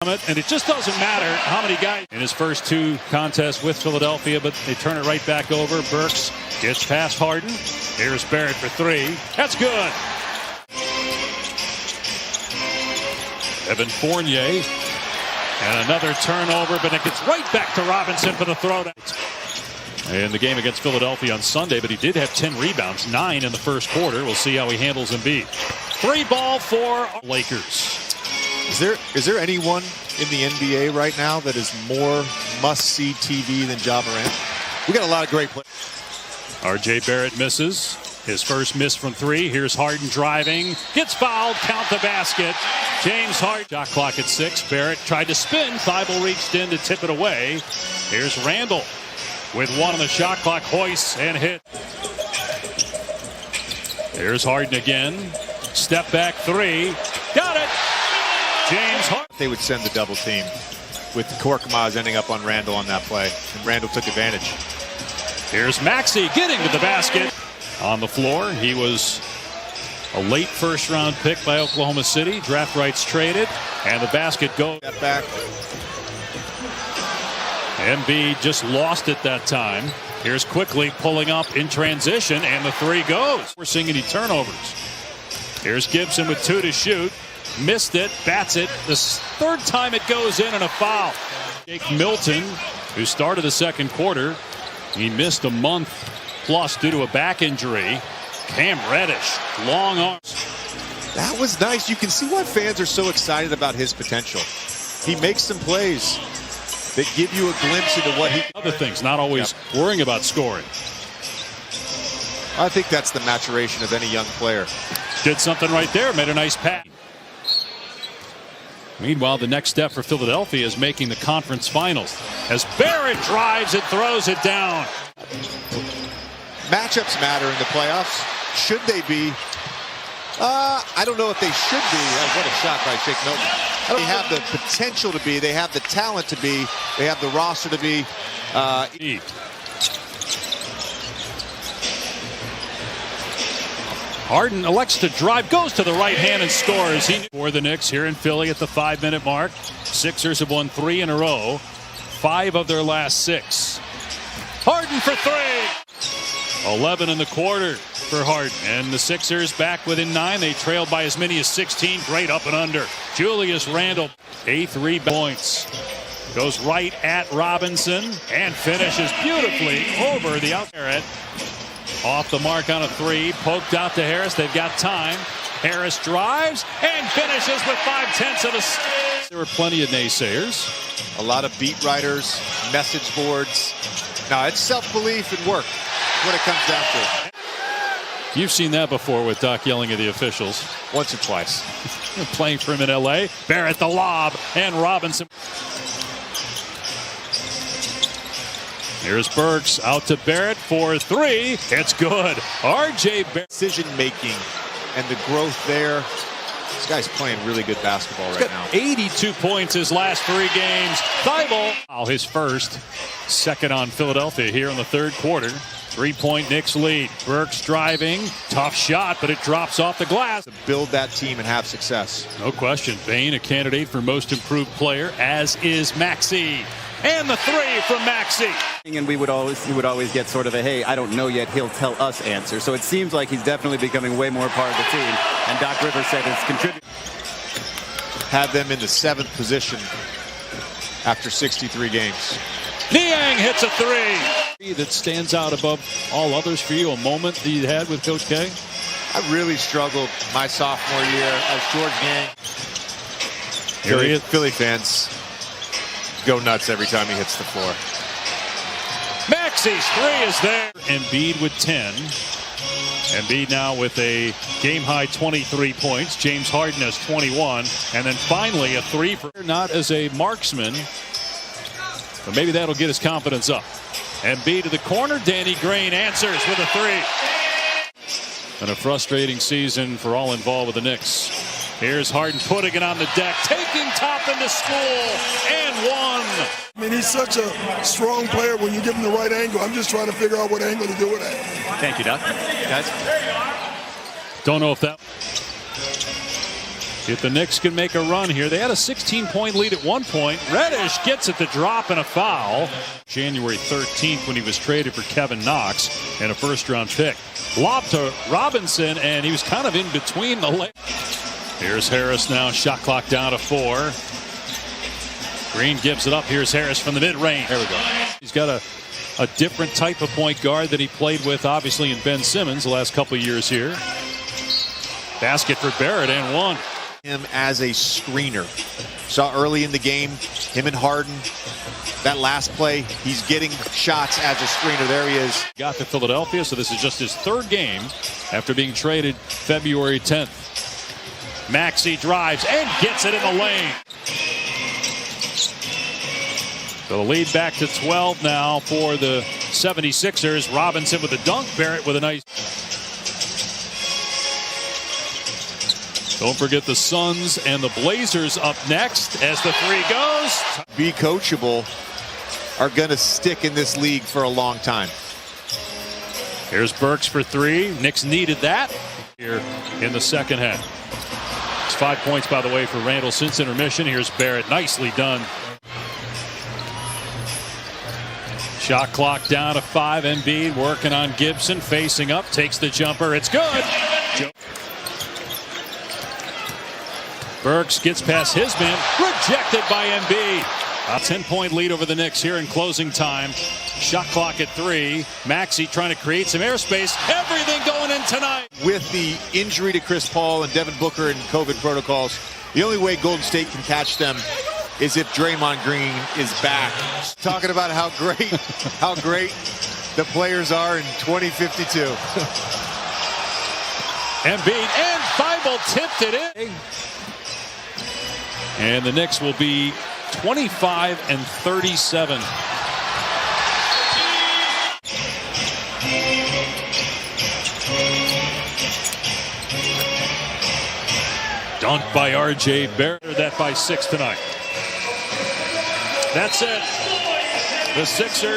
And it just doesn't matter how many guys in his first two contests with Philadelphia, but they turn it right back over. Burks gets past Harden. Here's Barrett for three. That's good. Evan Fournier. And another turnover, but it gets right back to Robinson for the throwdown. In the game against Philadelphia on Sunday, but he did have 10 rebounds, 9 in the first quarter. We'll see how he handles Embiid. 3-ball for Lakers. Is there anyone in the NBA right now that is more must-see TV than Ja Morant? We got a lot of great players. R.J. Barrett misses. His first miss from three. Here's Harden driving. Gets fouled. Count the basket. James Harden. Shot clock at 6. Barrett tried to spin. Thibault reached in to tip it away. Here's Randall with 1 on the shot clock. Hoists and hit. Here's Harden again. Step back 3. Got it. James Harden. They would send the double team with Korkmaz ending up on Randall on that play. And Randall took advantage. Here's Maxey getting to the basket. On the floor, he was a late first-round pick by Oklahoma City. Draft rights traded, and the basket goes. Back. Embiid just lost it that time. Here's quickly pulling up in transition, and the 3 goes. We're seeing any turnovers. Here's Gibson with 2 to shoot. Missed it, bats it. The third time it goes in, and a foul. Jake Milton, who started the second quarter, he missed a month plus due to a back injury. Cam Reddish, long arms. That was nice. You can see why fans are so excited about his potential. He makes some plays that give you a glimpse into what he... Other things, not always worrying about scoring. I think that's the maturation of any young player. Did something right there, made a nice pass. Meanwhile, the next step for Philadelphia is making the conference finals. As Barrett drives and throws it down. Matchups matter in the playoffs. Should they be? I don't know if they should be. What a shot by Shake Milton. They have the potential to be. They have the talent to be. They have the roster to be. Harden elects to drive, goes to the right hand and scores. For the Knicks here in Philly at the 5-minute mark. Sixers have won 3 in a row. 5 of their last 6. Harden for 3. 11 in the quarter for Harden. And the Sixers back within 9. They trailed by as many as 16. Great up and under. Julius Randle, 8th rebound points. Goes right at Robinson and finishes beautifully over the out. Off the mark on a 3. Poked out to Harris. They've got time. Harris drives and finishes with 5/10 of a... There were plenty of naysayers. A lot of beat writers, message boards. Now, it's self-belief and work. What it comes down to. You've seen that before with Doc yelling at the officials. Once or twice. Playing for him in L.A. Barrett the lob and Robinson. Here's Burks out to Barrett for 3. It's good. R.J. Barrett. Decision-making and the growth there. This guy's playing really good basketball right now. 82 points his last 3 games. Thibault. His first. Second on Philadelphia here in the third quarter. 3-point Knicks lead. Burks driving. Tough shot, but it drops off the glass. To build that team and have success. No question. Bane, a candidate for most improved player, as is Maxey. And the 3 from Maxey. And he would always get sort of a, hey, I don't know yet, he'll tell us answer. So it seems like he's definitely becoming way more part of the team. And Doc Rivers said it's contributed. Have them in the 7th position after 63 games. Niang hits a 3. That stands out above all others for you, a moment that you had with Coach K? I really struggled my sophomore year as George Gang. Philly fans go nuts every time he hits the floor. Maxey's 3 is there. Embiid with 10. Embiid now with a game-high 23 points. James Harden has 21. And then finally a 3 for not as a marksman. But maybe that'll get his confidence up. Embiid to the corner. Danny Green answers with a 3. And a frustrating season for all involved with the Knicks. Here's Harden putting it on the deck, taking Toppin to school, and 1. I mean, he's such a strong player when you give him the right angle. I'm just trying to figure out what angle to do it at. Thank you, Doc. Guys. Don't know if that... If the Knicks can make a run here, they had a 16-point lead at one point. Reddish gets it to drop and a foul. January 13th when he was traded for Kevin Knox and a first-round pick. Lob to Robinson, and he was kind of in between the legs. Here's Harris now, shot clock down to 4. Green gives it up. Here's Harris from the mid-range. There we go. He's got a different type of point guard that he played with, obviously, in Ben Simmons the last couple of years here. Basket for Barrett and one. Him as a screener. Saw early in the game, him and Harden. That last play, he's getting shots as a screener. There he is. Got to Philadelphia, so this is just his third game after being traded February 10th. Maxey drives and gets it in the lane. So the lead back to 12 now for the 76ers. Robinson with a dunk. Barrett with a nice. Don't forget the Suns and the Blazers up next as the three goes. Be coachable are going to stick in this league for a long time. Here's Burks for three. Knicks needed that here in the second half. It's 5 points, by the way, for Randall since intermission. Here's Barrett. Nicely done. Shot clock down to 5. Embiid working on Gibson. Facing up. Takes the jumper. It's good. Burks gets past his man. Rejected by Embiid. A 10-point lead over the Knicks here in closing time. Shot clock at 3. Maxey trying to create some airspace. Everything going in tonight. With the injury to Chris Paul and Devin Booker and COVID protocols, the only way Golden State can catch them is if Draymond Green is back. Talking about how great the players are in 2052. Embiid and Thibault tipped it in. And the Knicks will be 25-37. Dunked by R.J. Barrett. That by 6 tonight. That's it. The Sixers.